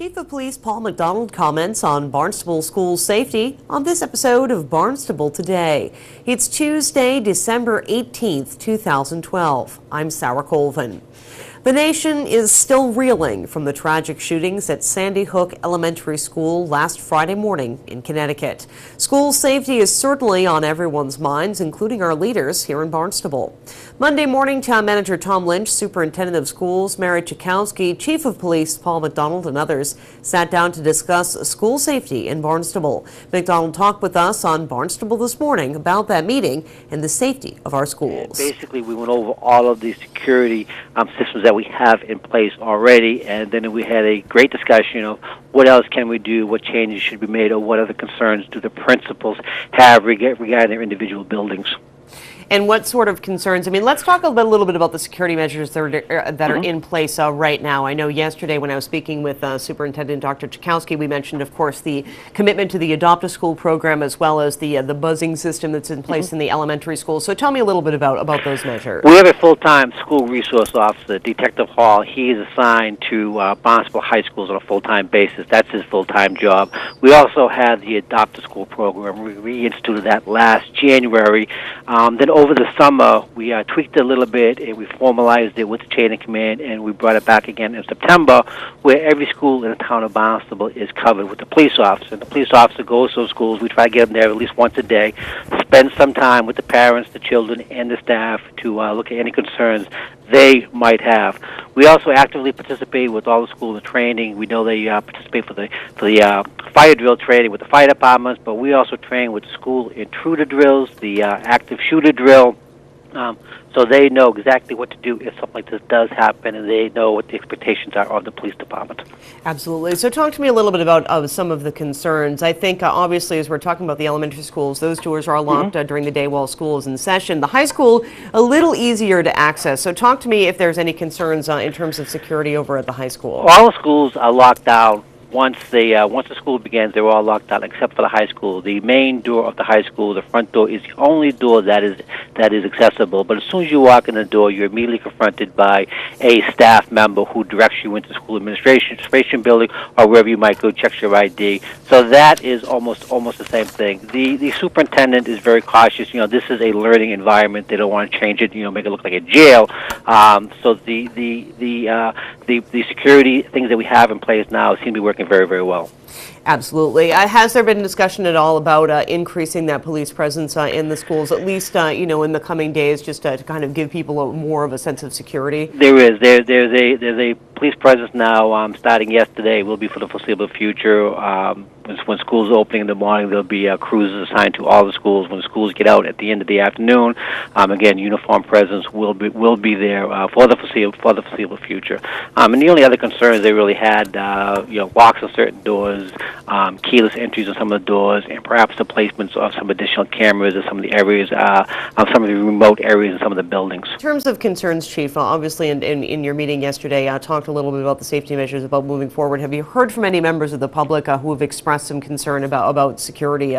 Chief of Police Paul McDonald comments on Barnstable school safety on this episode of Barnstable Today. It's Tuesday, December 18th, 2012. I'm Sarah Colvin. The nation is still reeling from the tragic shootings at Sandy Hook Elementary School last Friday morning in Connecticut. School safety is certainly on everyone's minds, including our leaders here in Barnstable. Monday morning, Town Manager Tom Lynch, Superintendent of Schools Mary Chakowski, Chief of Police Paul McDonald, and others sat down to discuss school safety in Barnstable. McDonald talked with us on Barnstable this morning about that meeting and the safety of our schools. Basically, we went over all of the security systems that we have in place already, and then we had a great discussion of what else can we do, what changes should be made, or what other concerns do the principals have regarding their individual buildings. And what sort of concerns? I mean, let's talk a little bit about the security measures that are in place right now. I know yesterday when I was speaking with Superintendent Dr. Chakowski, we mentioned, of course, the commitment to the Adopt a School program as well as the buzzing system that's in place in the elementary schools. So tell me a little bit about those measures. We have a full-time school resource officer, Detective Hall. He is assigned to Barnstable High Schools on a full-time basis. That's his full-time job. We also have the Adopt a School program. We reinstituted that last January. Then over the summer, we tweaked it a little bit, and we formalized it with the chain of command, and we brought it back again in September, where every school in the town of Barnstable is covered with a police officer. And the police officer goes to those schools. We try to get them there at least once a day, spend some time with the parents, the children, and the staff to look at any concerns they might have. We also actively participate with all the schools in training. We know they participate for the fire drill training with the fire departments, but we also train with the school intruder drills, the active shooter drill, so they know exactly what to do if something like this does happen, and they know what the expectations are of the police department. Absolutely. So talk to me a little bit about some of the concerns. I think obviously as we're talking about the elementary schools, those doors are locked during the day while school is in session. The high school, a little easier to access. So talk to me if there's any concerns in terms of security over at the high school. All the schools are locked down. Once the school begins, they're all locked down except for the high school. The main door of the high school, the front door, is the only door that is accessible. But as soon as you walk in the door, you're immediately confronted by a staff member who directs you into the school administration building or wherever you might go, checks your ID. So that is almost the same thing. The superintendent is very cautious. This is a learning environment. They don't want to change it. Make it look like a jail. So the security things that we have in place now seem to be working very, very well. Absolutely. Has there been discussion at all about increasing that police presence in the schools, at least in the coming days, just to kind of give people more of a sense of security? There is. There's a police presence now starting yesterday. Will be for the foreseeable future. When schools are opening in the morning, there'll be cruisers assigned to all the schools. When the schools get out at the end of the afternoon, again, uniform presence will be there for the foreseeable future. And the only other concerns they really had, locks on certain doors, keyless entries on some of the doors, and perhaps the placements of some additional cameras in some of the areas, some of the remote areas in some of the buildings. In terms of concerns, Chief, obviously in your meeting yesterday, talked a little bit about the safety measures about moving forward. Have you heard from any members of the public who have expressed some concern about security,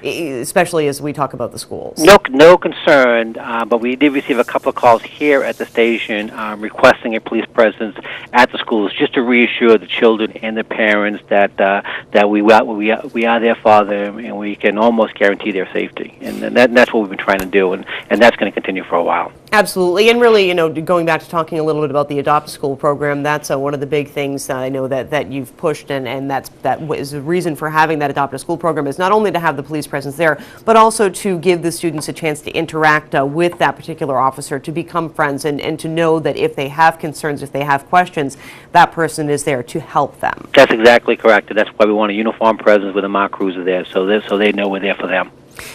especially as we talk about the schools? No concern, but we did receive a couple of calls here at the station requesting a police presence at the schools, just to reassure the children and the parents that we are there for them, and we can almost guarantee their safety. And that's what we've been trying to do, and that's going to continue for a while. Absolutely. And really, going back to talking a little bit about the Adopt a School program, that's one of the big things I know that you've pushed, and that is the reason for having that Adopt a School program, is not only to have the police presence there, but also to give the students a chance to interact with that particular officer, to become friends, and to know that if they have concerns, if they have questions, that person is there to help them. That's exactly correct. And that's why we want a uniform presence with a mock cruiser there, so they know we're there for them.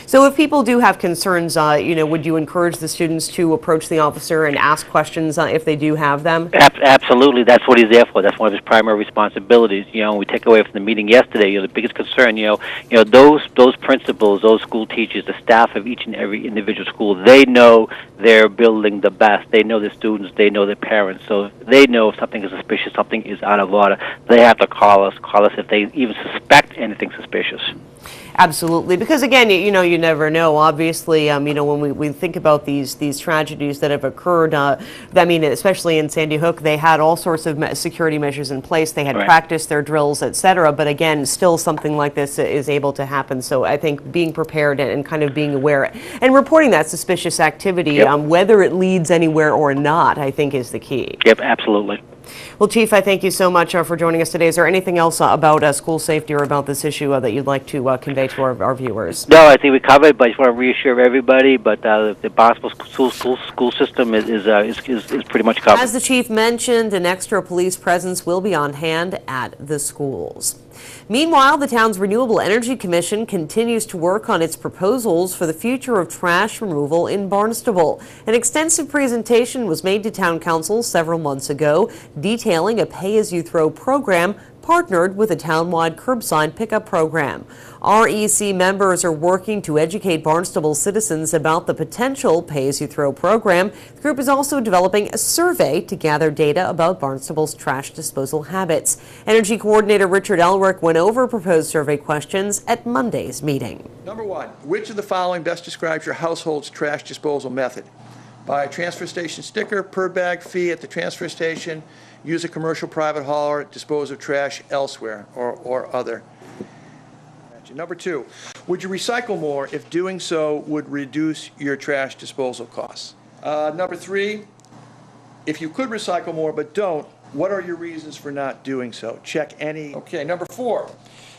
So if people do have concerns, would you encourage the students to approach the officer and ask questions if they do have them? Absolutely. That's what he's there for. That's one of his primary responsibilities. We take away from the meeting yesterday, the biggest concern, those principals, those school teachers, the staff of each and every individual school, they know their building the best. They know their students. They know their parents. So they know if something is suspicious, something is out of order, they have to call us if they even suspect anything suspicious. Absolutely, because again, you never know. Obviously, when we think about these tragedies that have occurred, especially in Sandy Hook, they had all sorts of security measures in place. They had practiced their drills, etc. But again, still something like this is able to happen. So I think being prepared and kind of being aware and reporting that suspicious activity, whether it leads anywhere or not, I think is the key. Yep, absolutely. Well, Chief, I thank you so much for joining us today. Is there anything else about school safety or about this issue that you'd like to convey to our viewers? No, I think we covered, but I just want to reassure everybody. But the Barnstable school system is pretty much covered. As the Chief mentioned, an extra police presence will be on hand at the schools. Meanwhile, the town's Renewable Energy Commission continues to work on its proposals for the future of trash removal in Barnstable. An extensive presentation was made to Town Council several months ago, detailing a pay-as-you-throw program partnered with a town-wide curbside pickup program. REC members are working to educate Barnstable citizens about the potential pay-as-you-throw program. The group is also developing a survey to gather data about Barnstable's trash disposal habits. Energy Coordinator Richard Elrick went over proposed survey questions at Monday's meeting. Number one, which of the following best describes your household's trash disposal method? Buy a transfer station sticker, per bag fee at the transfer station, use a commercial private hauler, dispose of trash elsewhere, or other. Number two, would you recycle more if doing so would reduce your trash disposal costs? Number three, if you could recycle more but don't, what are your reasons for not doing so? Check any. Okay, number four,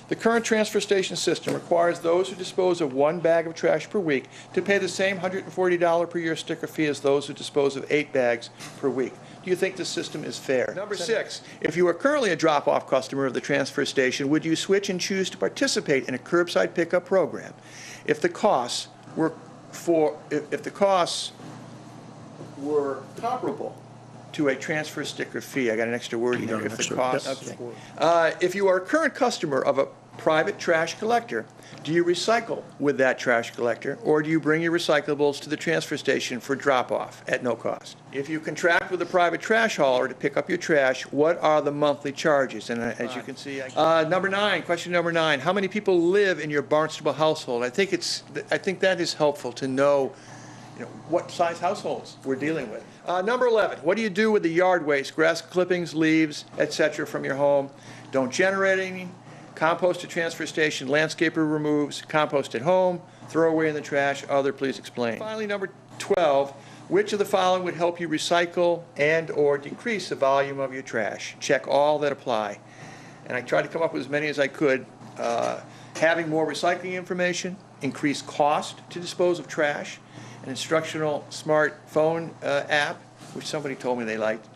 the current transfer station system requires those who dispose of 1 bag of trash per week to pay the same $140 per year sticker fee as those who dispose of 8 bags per week. Do you think the system is fair? Number six, if you are currently a drop-off customer of the transfer station, would you switch and choose to participate in a curbside pickup program if the costs were comparable to a transfer sticker fee? I got an extra word here. If the costs. Okay. If you are a current customer of a private trash collector, do you recycle with that trash collector, or do you bring your recyclables to the transfer station for drop-off at no cost? If you contract with a private trash hauler to pick up your trash, what are the monthly charges? And as you can see, question number nine, how many people live in your Barnstable household? I think that is helpful to know, what size households we're dealing with. Number 11, what do you do with the yard waste, grass clippings, leaves, etc. from your home? Don't generate any. Compost at transfer station, landscaper removes, compost at home, throw away in the trash, other, please explain. Finally, number 12, which of the following would help you recycle and or decrease the volume of your trash? Check all that apply. And I tried to come up with as many as I could. Having more recycling information, increased cost to dispose of trash, an instructional smartphone app, which somebody told me they liked,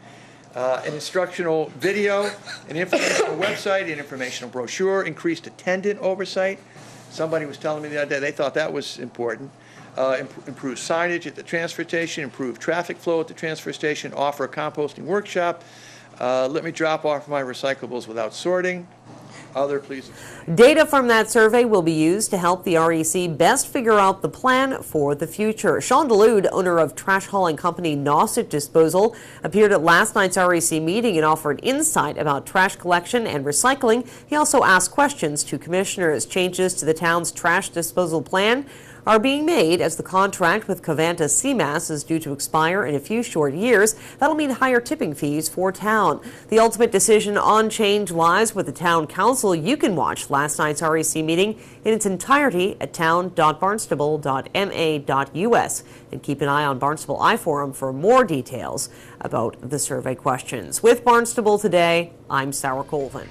an instructional video, an informational website, an informational brochure, increased attendant oversight. Somebody was telling me the other day they thought that was important. Improve signage at the transfer station, improve traffic flow at the transfer station, offer a composting workshop, let me drop off my recyclables without sorting. Other, please. Data from that survey will be used to help the REC best figure out the plan for the future. Sean DeLude, owner of trash hauling company Nauset Disposal, appeared at last night's REC meeting and offered insight about trash collection and recycling. He also asked questions to commissioners. Changes to the town's trash disposal plan are being made as the contract with Covanta Seamass is due to expire in a few short years. That'll mean higher tipping fees for town. The ultimate decision on change lies with the town council. You can watch last night's REC meeting in its entirety at town.barnstable.ma.us and keep an eye on Barnstable iForum for more details about the survey questions. With Barnstable Today, I'm Sarah Colvin.